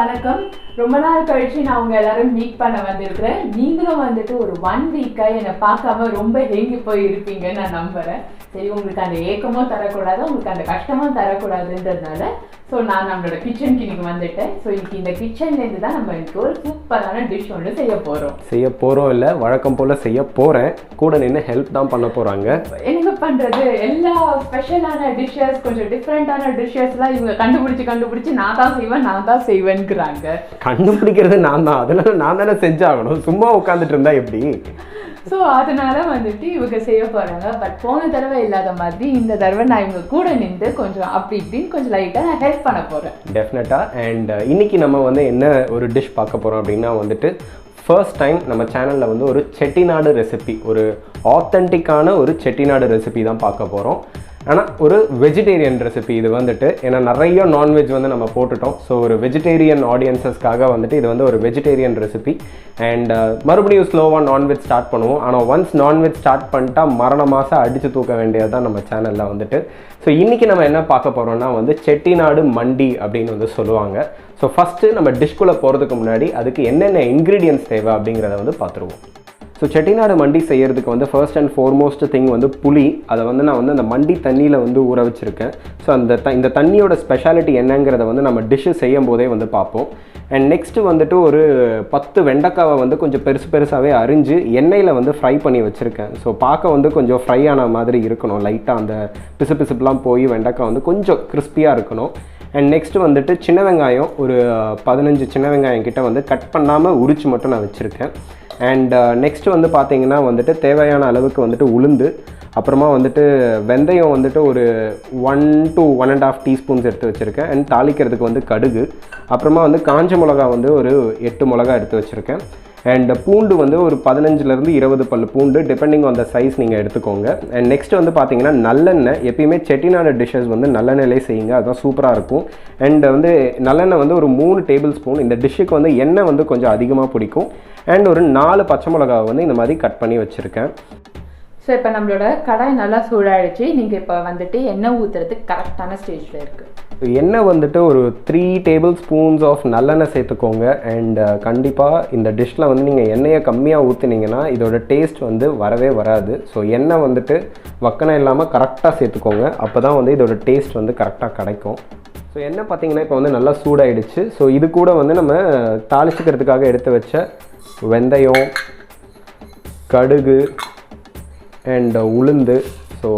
வணக்கம். ரொம்ப நாள் கழிச்சு நான் உங்க எல்லாரும் மீட் பண்ண வந்திருக்கிறேன். நீங்களும் வந்துட்டு ஒரு 1 வீக்கா என்னை பார்க்காம ரொம்ப ஏங்கி போய் இருப்பீங்கன்னு நான் நம்புறேன். சரி, உங்களுக்கு அந்த ஏக்கமும் தரக்கூடாது, உங்களுக்கு அந்த கஷ்டமும் தரக்கூடாதுன்றதுனால ஸோ நான் நம்மளோட கிச்சனுக்கு இன்னைக்கு வந்துட்டேன். ஸோ இன்னைக்கு இந்த கிச்சன்லேருந்து தான் நம்ம இன்னைக்கு ஒரு சூப்பரான டிஷ் ஒன்று செய்ய போகிறோம் இல்லை வழக்கம் போல் செய்ய போகிறேன். கூட நின்று ஹெல்ப் தான் பண்ண போகிறாங்க. என்ன பண்ணுறது, எல்லா ஸ்பெஷலான டிஷ்ஷஸ், கொஞ்சம் டிஃப்ரெண்ட்டான டிஷ்ஷஸ்லாம் இவங்க கண்டுபிடிச்சி நான் தான் செய்வேன்ங்கிறாங்க. கண்டுபிடிக்கிறது நான் தான், அதனால நான் தானே செஞ்சாகணும். சும்மா உட்காந்துட்டு இருந்தா எப்படி? ஸோ அதனால வந்துட்டு இவங்க செய்ய போகிறாங்க. பட் போன தடவை இல்லாத மாதிரி இந்த தடவை நான் இவங்க கூட நின்று கொஞ்சம் அப்படி இப்படின்னு கொஞ்சம் லைட்டாக நான் ஹெல்ப் பண்ண போகிறேன். டெஃபினட்டாக. அண்ட் இன்னைக்கு நம்ம வந்து என்ன ஒரு டிஷ் பார்க்க போகிறோம் அப்படின்னா வந்துட்டு ஃபர்ஸ்ட் டைம் நம்ம சேனலில் வந்து ஒரு செட்டிநாடு ரெசிபி, ஒரு ஆத்தென்டிக்கான ஒரு செட்டிநாடு ரெசிபி தான் பார்க்க போகிறோம். ஆனால் ஒரு வெஜிடேரியன் ரெசிபி இது வந்துட்டு. ஏன்னா நிறைய நான்வெஜ் வந்து நம்ம போட்டுட்டோம். ஸோ ஒரு வெஜிடேரியன் ஆடியன்ஸஸ்க்காக வந்துட்டு இது வந்து ஒரு வெஜிடேரியன் ரெசிபி. அண்ட் மறுபடியும் ஸ்லோவாக நான்வெஜ் ஸ்டார்ட் பண்ணுவோம். ஆனால் ஒன்ஸ் நான்வெஜ் ஸ்டார்ட் பண்ணிட்டா மரண மாதம் அடித்து தூக்க வேண்டியது தான் நம்ம சேனலில் வந்துட்டு. ஸோ இன்றைக்கி நம்ம என்ன பார்க்க போகிறோம்னா வந்து செட்டிநாடு மண்டி அப்படின்னு வந்து சொல்லுவாங்க. ஸோ ஃபஸ்ட்டு நம்ம டிஷ்குள்ளே போகிறதுக்கு முன்னாடி அதுக்கு என்னென்ன இன்க்ரீடியன்ட்ஸ் தேவை அப்படிங்கிறத வந்து பார்த்துருவோம். ஸோ செட்டிநாடு மண்டி செய்கிறதுக்கு வந்து ஃபர்ஸ்ட் அண்ட் ஃபார்மோஸ்ட் திங் வந்து புளி. அதை வந்து நான் வந்து அந்த மண்டி தண்ணியில் வந்து ஊற வச்சுருக்கேன். ஸோ இந்த தண்ணியோட ஸ்பெஷாலிட்டி என்னங்கிறத வந்து நம்ம டிஷ்ஷு செய்யும் போதே வந்து பார்ப்போம். அண்ட் நெக்ஸ்ட்டு வந்துட்டு ஒரு 10 வெண்டைக்காவை வந்து கொஞ்சம் பெருசாகவே அரிஞ்சு எண்ணெயில் வந்து ஃப்ரை பண்ணி வச்சுருக்கேன். ஸோ பார்க்க வந்து கொஞ்சம் ஃப்ரை ஆன மாதிரி இருக்கணும். லைட்டாக அந்த பிசுலாம் போய் வெண்டைக்காய் வந்து கொஞ்சம் கிறிஸ்பியாக இருக்கணும். அண்ட் நெக்ஸ்ட்டு வந்துட்டு சின்ன வெங்காயம் ஒரு 15 சின்ன வெங்காயம் கிட்ட வந்து கட் பண்ணாமல் உரிச்சு மட்டும் நான் வச்சுருக்கேன். அண்ட் நெக்ஸ்ட்டு வந்து பார்த்திங்கன்னா வந்துட்டு தேவையான அளவுக்கு வந்துட்டு உளுந்து, அப்புறமா வந்துட்டு வெந்தயம் வந்துட்டு ஒரு 1 to 1.5 டீஸ்பூன்ஸ் எடுத்து வச்சுருக்கேன். அண்ட் தாளிக்கிறதுக்கு வந்து கடுகு, அப்புறமா வந்து காஞ்ச மிளகா வந்து ஒரு 8 மிளகா எடுத்து வச்சுருக்கேன். அண்ட் பூண்டு வந்து ஒரு 15 to 20 பல் பூண்டு, டிபெண்டிங் ஆன் த சைஸ் நீங்கள் எடுத்துக்கோங்க. அண்ட் நெக்ஸ்ட் வந்து பார்த்தீங்கன்னா நல்லெண்ணெய். எப்பயுமே செட்டிநாடு டிஷ்ஷஸ் வந்து நல்லெண்ணெயிலே செய்யுங்க, அதுதான் சூப்பராக இருக்கும். அண்ட் வந்து நல்லெண்ணெய் வந்து ஒரு 3 டேபிள் ஸ்பூன். இந்த டிஷ்ஷுக்கு வந்து எண்ணெய் வந்து கொஞ்சம் அதிகமாக பிடிக்கும். அண்ட் ஒரு 4 பச்சை மிளகாவை வந்து இந்த மாதிரி கட் பண்ணி வச்சுருக்கேன். ஸோ இப்போ நம்மளோட கடாய் நல்லா சூடாகிடுச்சு. நீங்கள் இப்போ வந்துட்டு எண்ணெய் ஊற்றுறதுக்கு கரெக்டான ஸ்டேஜில் இருக்குது. எண்ணெய் வந்துட்டு ஒரு 3 டேபிள் ஸ்பூன்ஸ் ஆஃப் நல்லெண்ணெய் சேர்த்துக்கோங்க. அண்ட் கண்டிப்பாக இந்த டிஷ்ஷில் வந்து நீங்கள் எண்ணெயை கம்மியாக ஊற்றுனீங்கன்னா இதோட டேஸ்ட் வந்து வரவே வராது. ஸோ எண்ணெய் வந்துட்டு வக்கனை இல்லாமல் கரெக்டாக சேர்த்துக்கோங்க. அப்போ தான் வந்து இதோட டேஸ்ட் வந்து கரெக்டாக கிடைக்கும். ஸோ எண்ணெய் பார்த்திங்கன்னா இப்போ வந்து நல்லா சூடாயிடுச்சு. ஸோ இது கூட வந்து நம்ம தாளிச்சிக்கிறதுக்காக எடுத்து வச்ச வெந்தயம், கடுகு அண்ட் உளுந்து, ஸோ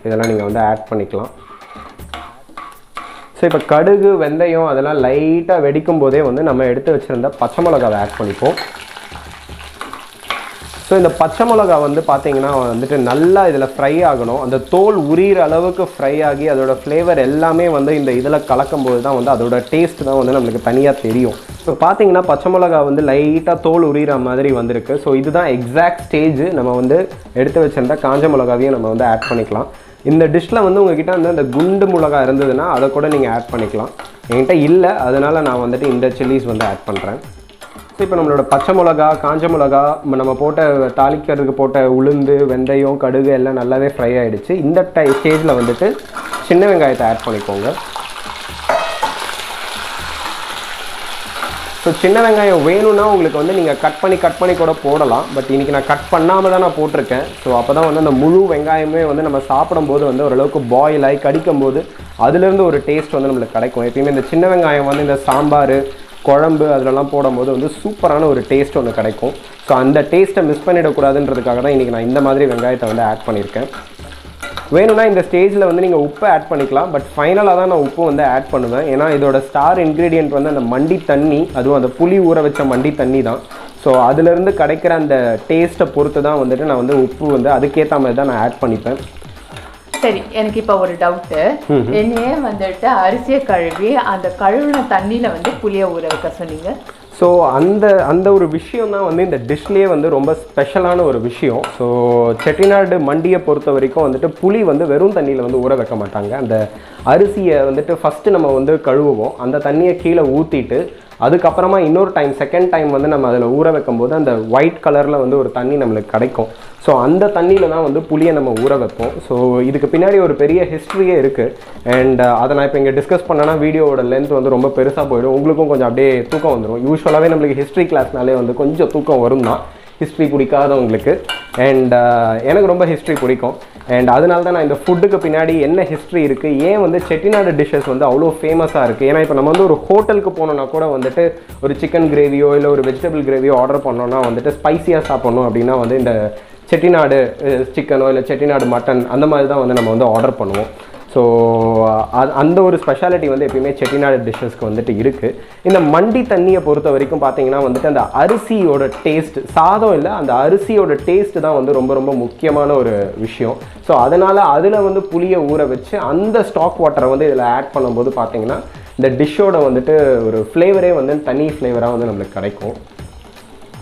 இதெல்லாம் நீங்கள் வந்து ஆட் பண்ணிக்கலாம். ஸோ இப்போ கடுகு, வெந்தயம் அதெல்லாம் லைட்டாக வெடிக்கும் போதே வந்து நம்ம எடுத்து வச்சுருந்த பச்சை மிளகாவை ஆட் பண்ணிப்போம். ஸோ இந்த பச்சை மிளகா வந்து பார்த்திங்கன்னா வந்துட்டு நல்லா இதில் ஃப்ரை ஆகணும். அந்த தோல் உரிகிற அளவுக்கு ஃப்ரை ஆகி அதோட ஃப்ளேவர் எல்லாமே வந்து இந்த இதில் கலக்கும்போது தான் வந்து அதோட டேஸ்ட் தான் வந்து நம்மளுக்கு தனியாக தெரியும். ஸோ பார்த்திங்கன்னா பச்சை மிளகா வந்து லைட்டாக தோல் உரிகிற மாதிரி வந்திருக்கு. ஸோ இதுதான் எக்ஸாக்ட் ஸ்டேஜ். நம்ம வந்து எடுத்து வச்சிருந்த காஞ்ச மிளகாவையும் நம்ம வந்து ஆட் பண்ணிக்கலாம். இந்த டிஷ்ஷில் வந்து உங்ககிட்ட வந்து அந்த குண்டு மிளகா இருந்ததுன்னா அதை கூட நீங்கள் ஆட் பண்ணிக்கலாம். என்கிட்ட இல்லை, அதனால் நான் வந்துட்டு இந்த சில்லிஸ் வந்து ஆட் பண்ணுறேன். ஸோ இப்போ நம்மளோட பச்சை மிளகா, காஞ்ச மிளகா, நம்ம போட்ட தாளிக்கிறதுக்கு போட்ட உளுந்து, வெந்தயம், கடுகு எல்லாம் நல்லாவே ஃப்ரை ஆகிடுச்சு. இந்த ஸ்டேஜில் வந்துட்டு சின்ன வெங்காயத்தை ஆட் பண்ணிக்கோங்க. ஸோ சின்ன வெங்காயம் வேணும்னா உங்களுக்கு வந்து நீங்கள் கட் பண்ணி கூட போடலாம். பட் இன்றைக்கி நான் கட் பண்ணாமல் தான் நான் போட்டிருக்கேன். ஸோ அப்போ தான் வந்து அந்த முழு வெங்காயமே வந்து நம்ம சாப்பிடும்போது வந்து ஓரளவுக்கு பாயில் ஆகி கடிக்கும் போது அதுலேருந்து ஒரு டேஸ்ட் வந்து நம்மளுக்கு கிடைக்கும். எப்பயுமே இந்த சின்ன வெங்காயம் வந்து இந்த சாம்பார், குழம்பு அதிலலாம் போடும்போது வந்து சூப்பரான ஒரு டேஸ்ட் ஒன்று கிடைக்கும். ஸோ அந்த டேஸ்ட்டை மிஸ் பண்ணிடக்கூடாதுன்றதுக்காக தான் இன்றைக்கி நான் இந்த மாதிரி வெங்காயத்தை வந்து ஆட் பண்ணியிருக்கேன். வேணும்னா இந்த ஸ்டேஜில் வந்து நீங்கள் உப்பை ஆட் பண்ணிக்கலாம். பட் ஃபைனலாக தான் நான் உப்பு வந்து ஆட் பண்ணுவேன். ஏன்னா இதோட ஸ்டார் இன்க்ரீடியன்ட் வந்து அந்த மண்டி தண்ணி, அதுவும் அந்த புளி ஊற வச்ச மண்டி தண்ணி தான். ஸோ அதுலேருந்து கிடைக்கிற அந்த டேஸ்ட்டை பொறுத்து தான் வந்துட்டு நான் வந்து உப்பு வந்து அதுக்கேற்ற மாதிரி தான் நான் ஆட் பண்ணிப்பேன். சரி, எனக்கு இப்போ ஒரு டவுட்டு. என்னையே வந்துட்டு அரிசியை கழுவி அந்த கழுவின தண்ணியில் வந்து புளியை ஊற வைக்க சொன்னீங்க. ஸோ அந்த ஒரு விஷயம் தான் வந்து இந்த டிஷ்லேயே வந்து ரொம்ப ஸ்பெஷலான ஒரு விஷயம். ஸோ செட்டிநாடு மண்டியை பொறுத்த வரைக்கும் வந்துட்டு புளி வந்து வெறும் தண்ணியில் வந்து ஊற வைக்க மாட்டாங்க. அந்த அரிசியை வந்துட்டு ஃபஸ்ட்டு நம்ம வந்து கழுவுவோம். அந்த தண்ணியை கீழே ஊற்றிட்டு அதுக்கப்புறமா இன்னொரு டைம், செகண்ட் டைம் வந்து நம்ம அதில் ஊற வைக்கும் போது அந்த ஒயிட் கலரில் வந்து ஒரு தண்ணி நம்மளுக்கு கிடைக்கும். ஸோ அந்த தண்ணியில் தான் வந்து புளியை நம்ம ஊற வைப்போம். ஸோ இதுக்கு பின்னாடி ஒரு பெரிய ஹிஸ்ட்ரியே இருக்குது. அண்ட் அதை நான் இப்போ இங்கே டிஸ்கஸ் பண்ணேன்னா வீடியோவோட லென்த் வந்து ரொம்ப பெருசாக போயிடும், உங்களுக்கும் கொஞ்சம் அப்படியே தூக்கம் வந்துடும். யூஸ்வலாகவே நம்மளுக்கு ஹிஸ்ட்ரி கிளாஸ்னாலே வந்து கொஞ்சம் தூக்கம் வரும் தான், ஹிஸ்ட்ரி பிடிக்காதவங்களுக்கு. அண்ட் எனக்கு ரொம்ப ஹிஸ்ட்ரி பிடிக்கும். அண்ட் அதனால தான் நான் இந்த ஃபுட்டுக்கு பின்னாடி என்ன ஹிஸ்ட்ரி இருக்குது, ஏன் வந்து செட்டிநாடு டிஷ்ஷஸ் வந்து அவ்வளோ ஃபேமஸாக இருக்குது. ஏன்னா இப்போ நம்ம வந்து ஒரு ஹோட்டலுக்கு போனோன்னா கூட வந்துட்டு ஒரு சிக்கன் கிரேவியோ இல்லை ஒரு வெஜிடபிள் கிரேவியோ ஆர்டர் பண்ணோன்னா வந்துட்டு ஸ்பைசியாக சாப்பிட்ணும் அப்படின்னா வந்து இந்த செட்டிநாடு சிக்கனோ இல்லை செட்டிநாடு மட்டன் அந்த மாதிரி தான் வந்து நம்ம வந்து ஆர்டர் பண்ணுவோம். ஸோ அந்த ஒரு ஸ்பெஷாலிட்டி வந்து எப்பயுமே செட்டிநாடு டிஷ்ஷஸ்க்கு வந்துட்டு இருக்குது. இந்த மண்டி தண்ணியை பொறுத்த வரைக்கும் பார்த்தீங்கன்னா வந்துட்டு அந்த அரிசியோட டேஸ்ட், சாதம் இல்லை அந்த அரிசியோட டேஸ்ட்டு தான் வந்து ரொம்ப ரொம்ப முக்கியமான ஒரு விஷயம். ஸோ அதனால் அதில் வந்து புளியை ஊற வச்சு அந்த ஸ்டாக் வாட்டரை வந்து இதில் ஆட் பண்ணும்போது பார்த்தீங்கன்னா இந்த டிஷ்ஷோட வந்துட்டு ஒரு ஃப்ளேவரே வந்து தனி ஃப்ளேவராக வந்து நம்மளுக்கு கிடைக்கும்.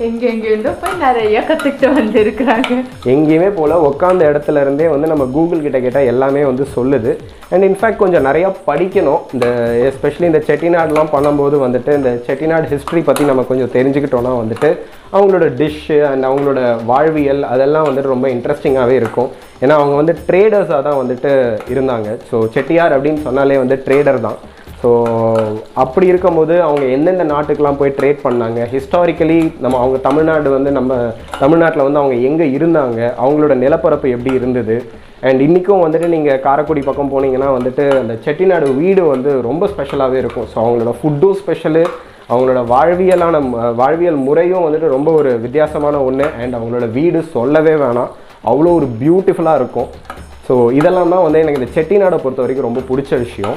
எங்கெங்கேருந்தோ போய் நிறைய கற்றுக்கிட்டு வந்துருக்குறாங்க. எங்கேயுமே போல் உட்காந்த இடத்துல இருந்தே வந்து நம்ம கூகுள் கிட்ட கேட்டால் எல்லாமே வந்து சொல்லுது. அண்ட் இன்ஃபேக்ட் கொஞ்சம் நிறையா படிக்கணும். இந்த எஸ்பெஷலி இந்த செட்டிநாடுலாம் பண்ணும்போது வந்துட்டு இந்த செட்டிநாடு ஹிஸ்ட்ரி பற்றி நம்ம கொஞ்சம் தெரிஞ்சுக்கிட்டோன்னா வந்துட்டு அவங்களோட டிஷ்ஷு அண்ட் அவங்களோட வாழ்வியல் அதெல்லாம் வந்துட்டு ரொம்ப இன்ட்ரெஸ்டிங்காகவே இருக்கும். ஏன்னா அவங்க வந்து ட்ரேடர்ஸாக தான் வந்துட்டு இருந்தாங்க. ஸோ செட்டியார் அப்படின்னு சொன்னாலே வந்து ட்ரேடர் தான். ஸோ அப்படி இருக்கும்போது அவங்க எந்தெந்த நாட்டுக்கெலாம் போய் ட்ரேட் பண்ணாங்க, ஹிஸ்டாரிக்கலி அவங்க தமிழ்நாடு வந்து நம்ம தமிழ்நாட்டில் வந்து அவங்க எங்கே இருந்தாங்க, அவங்களோட நிலப்பரப்பு எப்படி இருந்தது. அண்ட் இன்றைக்கும் வந்துட்டு நீங்கள் காரைக்குடி பக்கம் போனீங்கன்னா வந்துட்டு அந்த செட்டிநாடு வீடு வந்து ரொம்ப ஸ்பெஷலாகவே இருக்கும். ஸோ அவங்களோட ஃபுட்டும் ஸ்பெஷலு, அவங்களோட வாழ்வியல் முறையும் வந்துட்டு ரொம்ப ஒரு வித்தியாசமான ஒன்று. அண்ட் அவங்களோட வீடு சொல்லவே வேணாம், அவ்வளோ ஒரு பியூட்டிஃபுல்லாக இருக்கும். ஸோ இதெல்லாம் தான் வந்து எனக்கு இந்த செட்டிநாடை பொறுத்த வரைக்கும் ரொம்ப பிடிச்ச விஷயம்.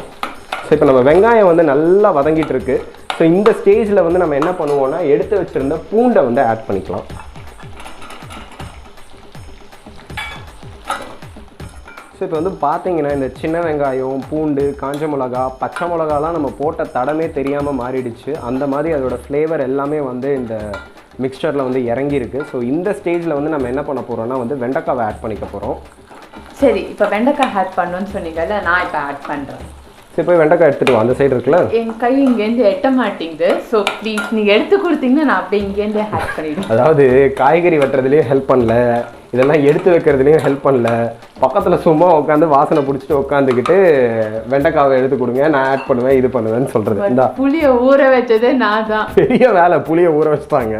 ஸோ இப்போ நம்ம வெங்காயம் வந்து நல்லா வதங்கிட்டு இருக்கு. ஸோ இந்த ஸ்டேஜில் வந்து நம்ம என்ன பண்ணுவோம்னா எடுத்து வச்சுருந்த பூண்டை வந்து ஆட் பண்ணிக்கலாம். ஸோ இப்போ வந்து பார்த்தீங்கன்னா இந்த சின்ன வெங்காயம், பூண்டு, காஞ்ச மிளகா, பச்சை மிளகாலாம் நம்ம போட்ட தடமே தெரியாமல் மாறிடுச்சு. அந்த மாதிரி அதோட ஃப்ளேவர் எல்லாமே வந்து இந்த மிக்சரில் வந்து இறங்கியிருக்கு. ஸோ இந்த ஸ்டேஜில் வந்து நம்ம என்ன பண்ண போகிறோம்னா வந்து வெண்டைக்காவை ஆட் பண்ணிக்க போகிறோம். சரி, இப்போ வெண்டைக்காய் ஆட் பண்ணணும்னு சொன்னீங்கல்ல, நான் இப்போ ஆட் பண்ணுறேன். சரி, போய் வெண்டைக்காய் எடுத்துகிட்டு வா, அந்த சைடு இருக்குல்ல. என் கை இங்கேருந்து எட்ட மாட்டேங்குது. ஸோ ப்ளீஸ் நீங்கள் எடுத்து கொடுத்தீங்கன்னா நான் அப்படியே இங்கேருந்தே ஆட் பண்ணிவிடுவேன். அதாவது காய்கறி வெட்டுறதுலேயும் ஹெல்ப் பண்ணல, இதெல்லாம் எடுத்து வைக்கிறதுலையும் ஹெல்ப் பண்ணல, பக்கத்தில் சும்மா உட்காந்து வாசனை பிடிச்சிட்டு உட்காந்துக்கிட்டு வெண்டைக்காவை எடுத்து கொடுங்க நான் ஆட் பண்ணுவேன் இது பண்ணுவேன்னு சொல்கிறது. இந்த புளியை ஊற வச்சதே நான் தான். பெரிய வேலை, புளியை ஊற வச்சுட்டாங்க.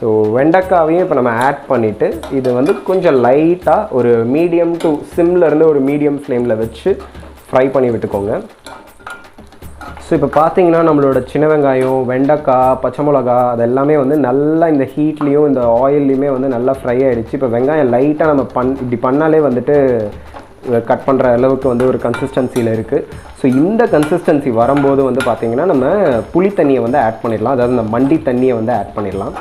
ஸோ வெண்டைக்காவையும் இப்போ நம்ம ஆட் பண்ணிவிட்டு இது வந்து கொஞ்சம் லைட்டாக ஒரு மீடியம் டு சிம்லேருந்து ஒரு மீடியம் ஃப்ளேமில் வச்சு ஃப்ரை பண்ணி விட்டுக்கோங்க. ஸோ இப்போ பார்த்தீங்கன்னா நம்மளோட சின்ன வெங்காயம், வெண்டைக்காய், பச்சை மிளகா அது எல்லாமே வந்து நல்லா இந்த ஹீட்லேயும் இந்த ஆயில்லையுமே வந்து நல்லா ஃப்ரை ஆகிடுச்சு. இப்போ வெங்காயம் லைட்டாக நம்ம இப்படி பண்ணாலே வந்துட்டு கட் பண்ணுற அளவுக்கு வந்து ஒரு கன்சிஸ்டன்சியில் இருக்குது. ஸோ இந்த கன்சிஸ்டன்சி வரும்போது வந்து பார்த்திங்கன்னா நம்ம புளி தண்ணியை வந்து ஆட் பண்ணிடலாம். அதாவது இந்த மண்டி தண்ணியை வந்து ஆட் பண்ணிடலாம்.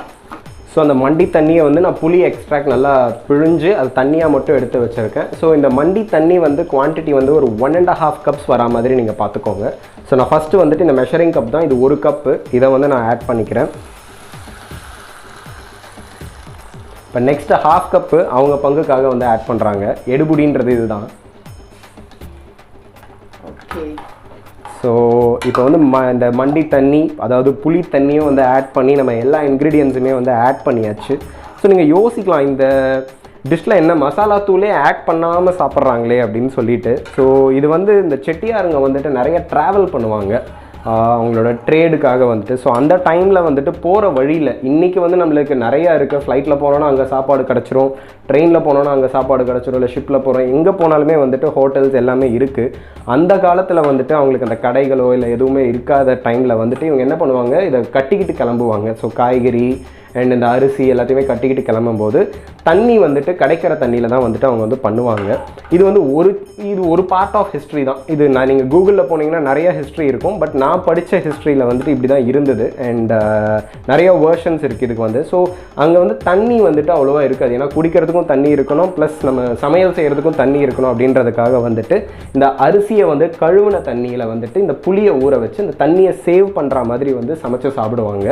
ஸோ அந்த மண்டி தண்ணியை வந்து நான் புளி எக்ஸ்ட்ராக்ட் நல்லா பிழிஞ்சு அது தண்ணியாக மட்டும் எடுத்து வச்சுருக்கேன். ஸோ இந்த மண்டி தண்ணி வந்து குவான்டிட்டி வந்து ஒரு 1.5 கப்ஸ் வரா மாதிரி நீங்கள் பார்த்துக்கோங்க. ஸோ நான் ஃபஸ்ட்டு வந்துட்டு இந்த மெஷரிங் கப் தான், இது 1 கப்பு, இதை வந்து நான் ஆட் பண்ணிக்கிறேன். இப்போ நெக்ஸ்ட்டு 1/2 கப்பு அவங்க பங்குக்காக வந்து ஆட் பண்ணுறாங்க. எடுபுடின்றது இதுதான். ஸோ இப்போ வந்து இந்த மண்டி தண்ணி அதாவது புளி தண்ணியும் வந்து ஆட் பண்ணி நம்ம எல்லா இன்க்ரீடியன்ஸுமே வந்து ஆட் பண்ணியாச்சு. ஸோ நீங்கள் யோசிக்கலாம் இந்த டிஷ்ஷில் என்ன மசாலா தூளே ஆட் பண்ணாமல் சாப்பிட்றாங்களே அப்படின்னு சொல்லிட்டு. ஸோ இது வந்து இந்த செட்டியாருங்க வந்துட்டு நிறைய ட்ராவல் பண்ணுவாங்க அவங்களோட ட்ரேடுக்காக வந்துட்டு. ஸோ அந்த டைமில் வந்துட்டு போகிற வழியில் இன்றைக்கி வந்து நம்மளுக்கு நிறையா இருக்குது. ஃப்ளைட்டில் போனோன்னா அங்கே சாப்பாடு கிடச்சிரும், ட்ரெயினில் போனோன்னா அங்கே சாப்பாடு கிடச்சிரும், இல்லை ஷிப்பில் போகிறோம் எங்கே போனாலுமே வந்துட்டு ஹோட்டல்ஸ் எல்லாமே இருக்குது. அந்த காலத்தில் வந்துட்டு அவங்களுக்கு அந்த கடைகளோ இல்லை எதுவுமே இருக்காத டைமில் வந்துட்டு இவங்க என்ன பண்ணுவாங்க, இதை கட்டிக்கிட்டு கிளம்புவாங்க. ஸோ காய்கறி அண்ட் இந்த அரிசி எல்லாத்தையுமே கட்டிக்கிட்டு கிளம்பும்போது தண்ணி வந்துட்டு கிடைக்கிற தண்ணியில் தான் வந்துட்டு அவங்க வந்து பண்ணுவாங்க. இது வந்து ஒரு பார்ட் ஆஃப் ஹிஸ்ட்ரி தான். இது நீங்கள் கூகுளில் போனீங்கன்னா நிறைய ஹிஸ்ட்ரி இருக்கும். பட் நான் படித்த ஹிஸ்ட்ரியில் வந்துட்டு இப்படி தான் இருந்தது. அண்ட் நிறைய வேர்ஷன்ஸ் இருக்குது இதுக்கு வந்து. ஸோ அங்கே வந்து தண்ணி வந்துட்டு அவ்வளோவா இருக்காது. ஏன்னா குடிக்கிறதுக்கும் தண்ணி இருக்கணும், ப்ளஸ் நம்ம சமையல் செய்கிறதுக்கும் தண்ணி இருக்கணும் அப்படின்றதுக்காக வந்துட்டு இந்த அரிசியை வந்து கழுவின தண்ணியில் வந்துட்டு இந்த புளியை ஊற வச்சு இந்த தண்ணியை சேவ் பண்ணுற மாதிரி வந்து சமைச்சு சாப்பிடுவாங்க.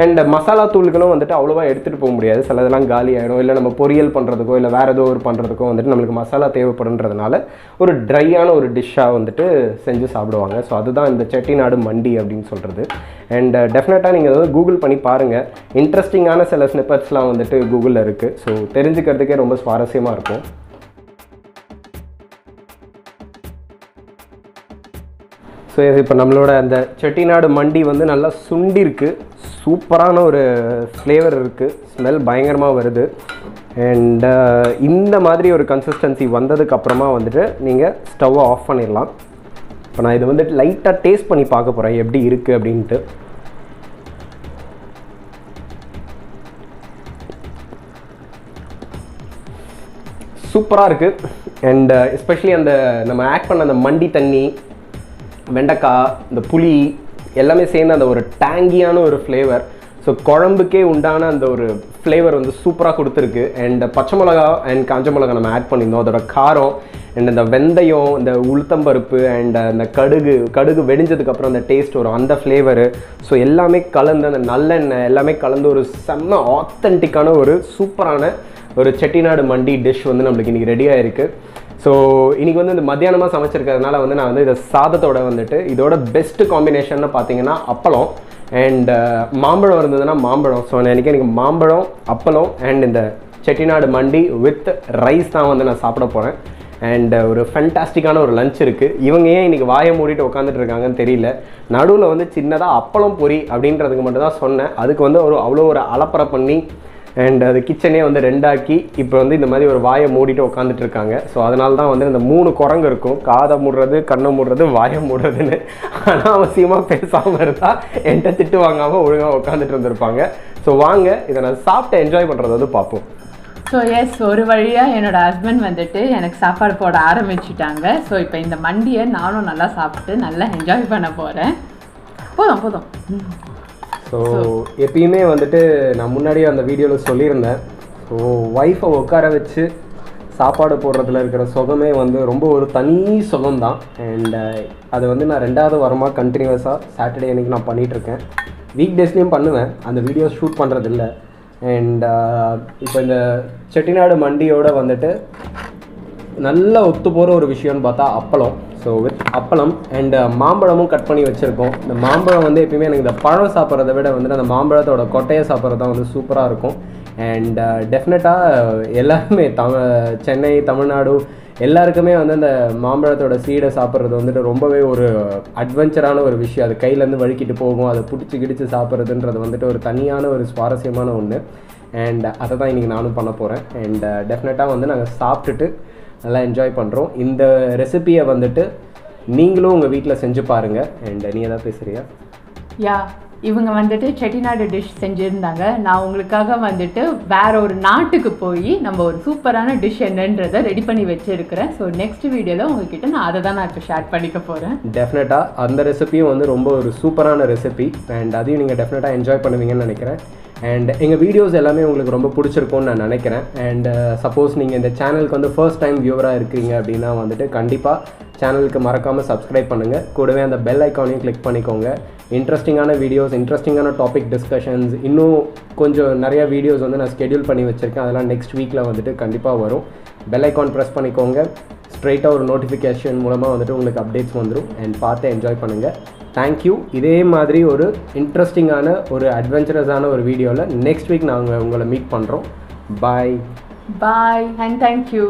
அண்ட் மசாலா தூள்களும் வந்துட்டு அவ்வளோவா எடுத்துகிட்டு போக முடியாது, சிலதெல்லாம் காலி ஆகிடும், இல்லை நம்ம பொரியல் பண்ணுறதுக்கோ இல்லை வேறு ஏதோ ஒரு பண்ணுறதுக்கோ வந்துட்டு நம்மளுக்கு மசாலா தேவைப்படுன்றதுனால ஒரு ட்ரையான ஒரு டிஷ்ஷாக வந்துட்டு செஞ்சு சாப்பிடுவாங்க. ஸோ அதுதான் இந்த செட்டிநாடு மண்டி அப்படின்னு சொல்கிறது. அண்ட் டெஃபினட்டாக நீங்கள் வந்து கூகுள் பண்ணி பாருங்கள், இன்ட்ரெஸ்டிங்கான சில ஸ்னிப்பட்ஸ்லாம் வந்துட்டு கூகுளில் இருக்குது. ஸோ தெரிஞ்சுக்கிறதுக்கே ரொம்ப சுவாரஸ்யமாக இருக்கும். ஸோ இப்போ நம்மளோட அந்த செட்டிநாடு மண்டி வந்து நல்லா சுண்டிருக்கு, சூப்பரான ஒரு ஃப்ளேவர் இருக்குது, ஸ்மெல் பயங்கரமாக வருது. அண்ட் இந்த மாதிரி ஒரு கன்சிஸ்டன்சி வந்ததுக்கப்புறமா வந்துட்டு நீங்கள் ஸ்டவ்வை ஆஃப் பண்ணிடலாம். இப்போ நான் இது வந்துட்டு லைட்டாக டேஸ்ட் பண்ணி பார்க்க போகிறேன் எப்படி இருக்குது அப்படின்ட்டு. சூப்பராக இருக்குது. அண்ட் எஸ்பெஷலி அந்த நம்ம ஆட் பண்ண அந்த மண்டி தண்ணி, வெண்டைக்காய், இந்த புளி எல்லாமே சேர்ந்து அந்த ஒரு டேங்கியான ஒரு ஃப்ளேவர், ஸோ குழம்புக்கே உண்டான அந்த ஒரு ஃப்ளேவர் வந்து சூப்பராக கொடுத்துருக்கு. அண்ட் பச்சை மிளகா அண்ட் காஞ்ச மிளகா நம்ம ஆட் பண்ணியிருந்தோம், அதோட காரம் அண்ட் இந்த வெந்தயம், இந்த உளுத்தம்பருப்பு அண்ட் அந்த கடுகு வெடிஞ்சதுக்கப்புறம் அந்த டேஸ்ட் வரும், அந்த ஃப்ளேவரு. ஸோ எல்லாமே கலந்து அந்த நல்லெண்ணெய் எல்லாமே கலந்து ஒரு செம்ம ஆத்தென்டிக்கான ஒரு சூப்பரான ஒரு செட்டிநாடு மண்டி டிஷ் வந்து நம்மளுக்கு இன்றைக்கி ரெடியாக இருக்குது. ஸோ இன்றைக்கி வந்து இந்த மத்தியானமாக சமைச்சிருக்கிறதுனால வந்து நான் வந்து இதை சாதத்தோட வந்துட்டு இதோட பெஸ்ட்டு காம்பினேஷன்னு பார்த்தீங்கன்னா அப்பளம் அண்ட் மாம்பழம் இருந்ததுன்னா மாம்பழம். ஸோ எனக்கு மாம்பழம், அப்பளம் அண்ட் இந்த செட்டிநாடு மண்டி வித் ரைஸ் தான் வந்து நான் சாப்பிட போகிறேன். அண்ட் ஒரு ஃபென்டாஸ்டிக்கான ஒரு லஞ்ச் இருக்குது. இவங்க ஏன் இன்றைக்கி வாயை மூடிட்டு உட்காந்துட்டு இருக்காங்கன்னு தெரியல. நடுவில் வந்து சின்னதாக அப்பளம் பொரி அப்படின்றதுக்கு மட்டும் தான் சொன்னேன், அதுக்கு வந்து அவ்வளோ ஒரு அலப்பறை பண்ணி அண்ட் அது கிச்சனே வந்து ரெண்டாக்கி இப்போ வந்து இந்த மாதிரி ஒரு வாயை மூடிட்டு உட்காந்துட்டு இருக்காங்க. ஸோ அதனால தான் வந்து இந்த 3 குரங்கு இருக்கும், காதை மூடுறது, கண்ணை மூடுறது, வாயை மூடுறதுன்னு. அனாவசியமாக பேசாமல் இருந்தால் என்கிட்ட திட்டு வாங்காமல் ஒழுங்காக உட்காந்துட்டு இருந்திருப்பாங்க. ஸோ வாங்க இதை நான் சாப்பிட்டு என்ஜாய் பண்ணுறது வந்து பார்ப்போம். ஸோ எஸ், ஒரு வழியாக என்னோடய ஹஸ்பண்ட் வந்துட்டு எனக்கு சாப்பாடு போட ஆரம்பிச்சிட்டாங்க. ஸோ இப்போ இந்த மண்டியை நானும் நல்லா சாப்பிட்டு நல்லா என்ஜாய் பண்ண போகிறேன். போதும். ஸோ எப்பயுமே வந்துட்டு நான் முன்னாடியே அந்த வீடியோவில் சொல்லியிருந்தேன், ஸோ ஒய்ஃபை உட்கார வச்சு சாப்பாடு போடுறதுல இருக்கிற சுகமே வந்து ரொம்ப ஒரு தனி சுகம்தான். அண்ட் அது வந்து நான் 2வது வாரமாக கண்டினியூஸாக சாட்டர்டே அன்றைக்கி நான் பண்ணிகிட்ருக்கேன். வீக் டேஸ்லேயும் பண்ணுவேன், அந்த வீடியோஸ் ஷூட் பண்ணுறதில்ல. அண்ட் இப்போ இந்த செட்டிநாடு மண்டியோட வந்துட்டு நல்லா ஒத்து போகிற ஒரு விஷயம்னு பார்த்தா அப்பளம். ஸோ வித் அப்பளம் அண்ட் மாம்பழமும் கட் பண்ணி வச்சுருக்கோம். இந்த மாம்பழம் வந்து எப்பயுமே எனக்கு இந்த பழம் சாப்பிட்றத விட வந்துட்டு அந்த மாம்பழத்தோட கொட்டையை சாப்பிட்றது தான் வந்து சூப்பராக இருக்கும். அண்ட் டெஃபினட்டாக எல்லாருமே சென்னை, தமிழ்நாடு எல்லாருக்குமே வந்து அந்த மாம்பழத்தோட சீடை சாப்பிட்றது வந்துட்டு ரொம்பவே ஒரு அட்வென்ச்சரான ஒரு விஷயம். அது கையிலேருந்து வழுக்கிட்டு போகும், அதை கிடிச்சு சாப்பிட்றதுன்றது வந்துட்டு ஒரு தனியான ஒரு சுவாரஸ்யமான ஒன்று. அண்ட் அதை தான் இன்றைக்கி நானும் பண்ண போகிறேன். அண்ட் டெஃபினட்டாக வந்து நாங்கள் சாப்பிட்டுட்டு நல்லா என்ஜாய் பண்ணுறோம். இந்த ரெசிபியை வந்துட்டு நீங்களும் உங்கள் வீட்டில் செஞ்சு பாருங்கள். அண்ட் நீ எதாவது பேசுகிறியா? யா, இவங்க வந்துட்டு செட்டிநாடு டிஷ் செஞ்சுருந்தாங்க. நான் உங்களுக்காக வந்துட்டு வேற ஒரு நாட்டுக்கு போய் நம்ம ஒரு சூப்பரான டிஷ் என்னன்றதை ரெடி பண்ணி வச்சுருக்கிறேன். ஸோ நெக்ஸ்ட் வீடியோவில் உங்ககிட்ட நான் அதை தான் நான் இப்போ ஷேர் பண்ணிக்க போகிறேன். டெஃபினட்டாக அந்த ரெசிபியும் வந்து ரொம்ப ஒரு சூப்பரான ரெசிபி. அண்ட் அதையும் நீங்கள் டெஃபினட்டாக என்ஜாய் பண்ணுவீங்கன்னு நினைக்கிறேன். அண்ட் எங்கள் வீடியோஸ் எல்லாமே உங்களுக்கு ரொம்ப பிடிச்சிருக்கும்னு நான் நினைக்கிறேன். அண்ட் சப்போஸ் நீங்கள் இந்த சேனலுக்கு வந்து ஃபர்ஸ்ட் டைம் வியூவராக இருக்கிறீங்க அப்படின்னா வந்துட்டு கண்டிப்பாக சேனலுக்கு மறக்காமல் சப்ஸ்கிரைப் பண்ணுங்கள். கூடவே அந்த பெல் ஐக்கானையும் கிளிக் பண்ணிக்கோங்க. இன்ட்ரெஸ்டிங்கான வீடியோஸ், இன்ட்ரெஸ்டிங்கான டாபிக் டிஸ்கஷன்ஸ், இன்னும் கொஞ்சம் நிறையா வீடியோஸ் வந்து நான் ஸ்கெடியூல் பண்ணி வச்சுருக்கேன். அதெல்லாம் நெக்ஸ்ட் வீக்கில் வந்துட்டு கண்டிப்பாக வரும். பெல் ஐக்கான் ப்ரெஸ் பண்ணிக்கோங்க, ஸ்ட்ரெயிட்டாக ஒரு நோட்டிஃபிகேஷன் மூலமாக வந்துட்டு உங்களுக்கு அப்டேட்ஸ் வந்துடும். அண்ட் பார்த்து என்ஜாய் பண்ணுங்கள். தேங்க்யூ. இதே மாதிரி ஒரு இன்ட்ரெஸ்டிங்கான ஒரு அட்வென்ச்சரஸான ஒரு வீடியோவில் நெக்ஸ்ட் வீக் நாங்கள் உங்களை மீட் பண்ணுறோம். பாய் அண்ட் தேங்க்யூ.